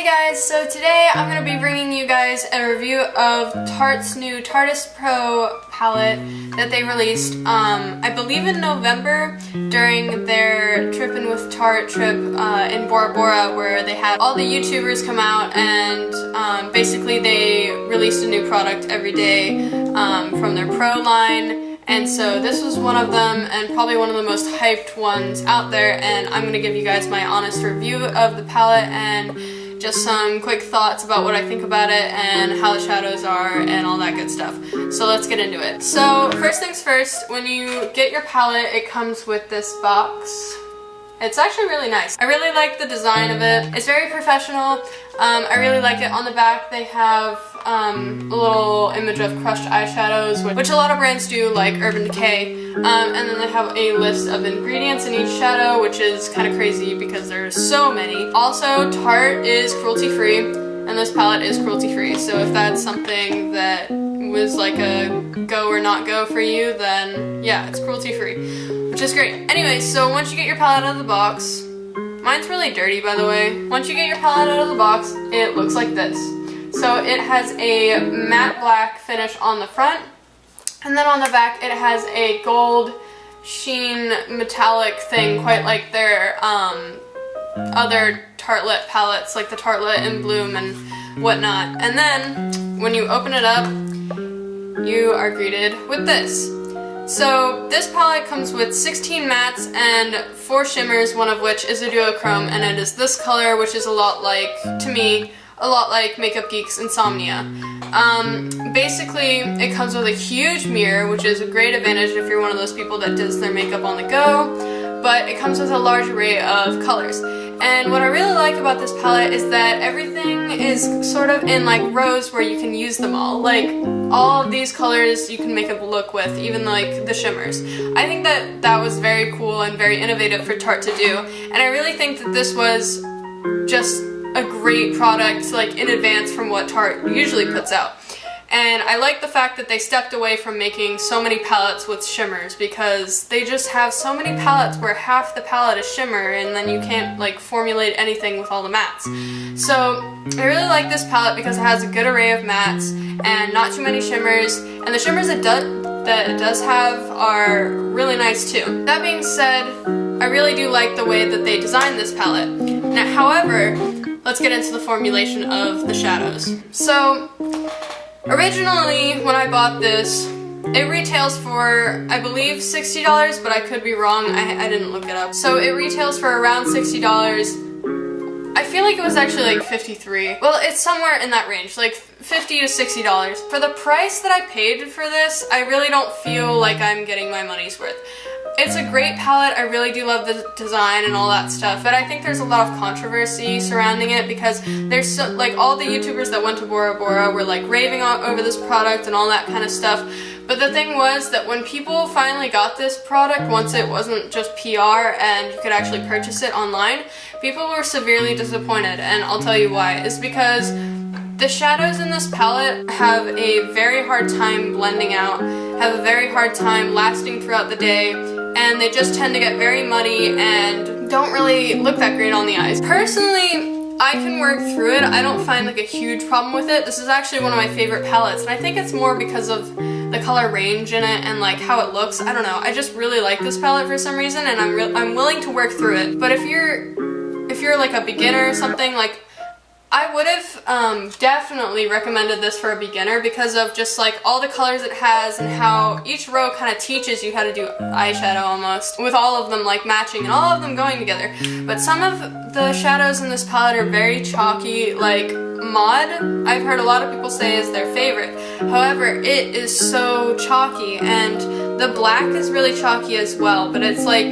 Hey guys, so today I'm going to be bringing you guys a review of Tarte's new Tartiest Pro palette that they released, I believe in November during their Trippin' with Tarte trip in Bora Bora, where they had all the YouTubers come out and basically they released a new product every day from their Pro line. And so this was one of them, and probably one of the most hyped ones out there, and I'm going to give you guys my honest review of the palette and just some quick thoughts about what I think about it and how the shadows are and all that good stuff. So let's get into it. So first things first, when you get your palette, it comes with this box. It's actually really nice. I really like the design of it. It's very professional. I really like it. On the back they have a little image of crushed eyeshadows, which a lot of brands do, like Urban Decay. And then they have a list of ingredients in each shadow, which is kind of crazy because there's so many. Also, Tarte is cruelty-free, and this palette is cruelty-free. So if that's something that was like a go or not go for you, then yeah, it's cruelty-free, which is great. Anyway, so once you get your palette out of the box, mine's really dirty by the way. Once you get your palette out of the box, it looks like this. So it has a matte black finish on the front, and then on the back it has a gold sheen metallic thing, quite like their other Tartelette palettes, like the Tartelette in Bloom and whatnot. And then when you open it up, you are greeted with this. So this palette comes with 16 mattes and 4 shimmers, one of which is a duochrome, and it is this color, which is a lot like, to me, a lot like Makeup Geek's Insomnia. Basically, it comes with a huge mirror, which is a great advantage if you're one of those people that does their makeup on the go, but it comes with a large array of colors. And what I really like about this palette is that everything is sort of in like rows where you can use them all. Like, all of these colors you can make a look with, even like the shimmers. I think that that was very cool and very innovative for Tarte to do, and I really think that this was just a great product, like in advance from what Tarte usually puts out. And I like the fact that they stepped away from making so many palettes with shimmers, because they just have so many palettes where half the palette is shimmer and then you can't like formulate anything with all the mattes. So I really like this palette because it has a good array of mattes and not too many shimmers, and the shimmers that it does have are really nice too. That being said, I really do like the way that they designed this palette. Now, however, let's get into the formulation of the shadows. So originally, when I bought this, it retails for, I believe, $60, but I could be wrong. I didn't look it up. So it retails for around $60. I feel like it was actually like $53. Well, it's somewhere in that range, like $50 to $60. For the price that I paid for this, I really don't feel like I'm getting my money's worth. It's a great palette. I really do love the design and all that stuff, but I think there's a lot of controversy surrounding it because there's so, like, all the YouTubers that went to Bora Bora were like raving over this product and all that kind of stuff. But the thing was that when people finally got this product, once it wasn't just PR and you could actually purchase it online, people were severely disappointed, and I'll tell you why. It's because the shadows in this palette have a very hard time blending out, have a very hard time lasting throughout the day, and they just tend to get very muddy and don't really look that great on the eyes. Personally, I can work through it. I don't find like a huge problem with it. This is actually one of my favorite palettes, and I think it's more because of the color range in it and like how it looks. I don't know. I just really like this palette for some reason, and I'm willing to work through it. But if you're like a beginner or something, like, I would have definitely recommended this for a beginner because of just like all the colors it has and how each row kind of teaches you how to do eyeshadow almost, with all of them like matching and all of them going together. But some of the shadows in this palette are very chalky, like Maud, I've heard a lot of people say is their favorite. However, it is so chalky, and the black is really chalky as well, but it's like,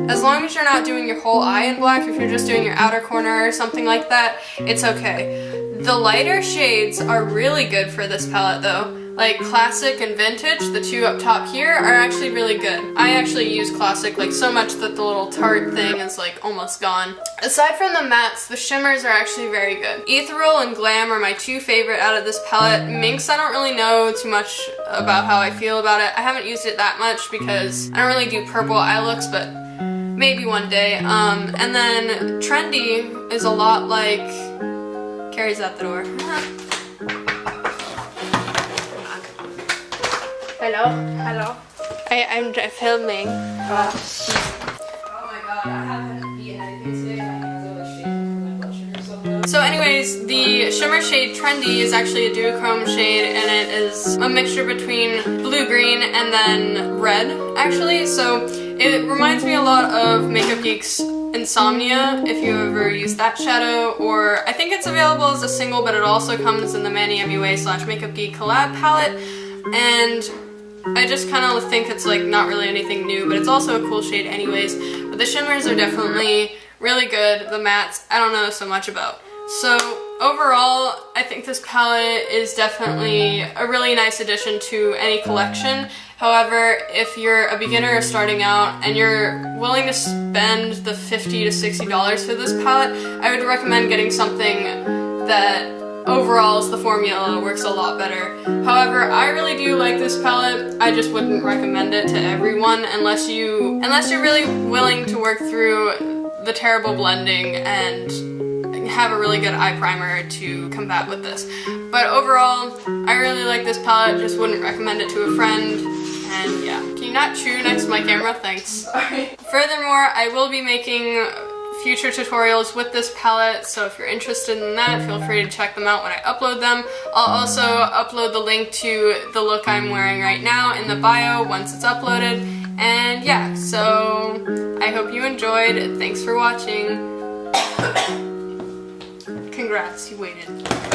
as long as you're not doing your whole eye in black, if you're just doing your outer corner or something like that, it's okay. The lighter shades are really good for this palette though. Like Classic and Vintage, the two up top here, are actually really good. I actually use Classic like so much that the little Tarte thing is like almost gone. Aside from the mattes, the shimmers are actually very good. Ethereal and Glam are my two favorite out of this palette. Minx, I don't really know too much about how I feel about it. I haven't used it that much because I don't really do purple eye looks, but maybe one day. And then Trendy is a lot like Carrie's at the door. Hello? Hello? I'm filming. Oh my god, I haven't eaten anything today. My hands are like shaking from my blood sugar so low. So anyways, the shimmer shade Trendy is actually a duochrome shade, and it is a mixture between blue-green and then red, actually. So it reminds me a lot of Makeup Geek's Insomnia, if you ever use that shadow, or I think it's available as a single, but it also comes in the Manny MUA / Makeup Geek collab palette, and I just kind of think it's like not really anything new, but it's also a cool shade anyways. But the shimmers are definitely really good. The mattes, I don't know so much about. So overall, I think this palette is definitely a really nice addition to any collection. However, if you're a beginner starting out and you're willing to spend the $50 to $60 for this palette, I would recommend getting something that overall is the formula works a lot better. However, I really do like this palette. I just wouldn't recommend it to everyone unless you're really willing to work through the terrible blending and have a really good eye primer to combat with this. But overall, I really like this palette, just wouldn't recommend it to a friend. And yeah, can you not chew next to my camera? Thanks. Sorry. Furthermore, I will be making future tutorials with this palette, so if you're interested in that, feel free to check them out when I upload them. I'll also upload the link to the look I'm wearing right now in the bio once it's uploaded. And yeah, so I hope you enjoyed. Thanks for watching. Congrats, you waited.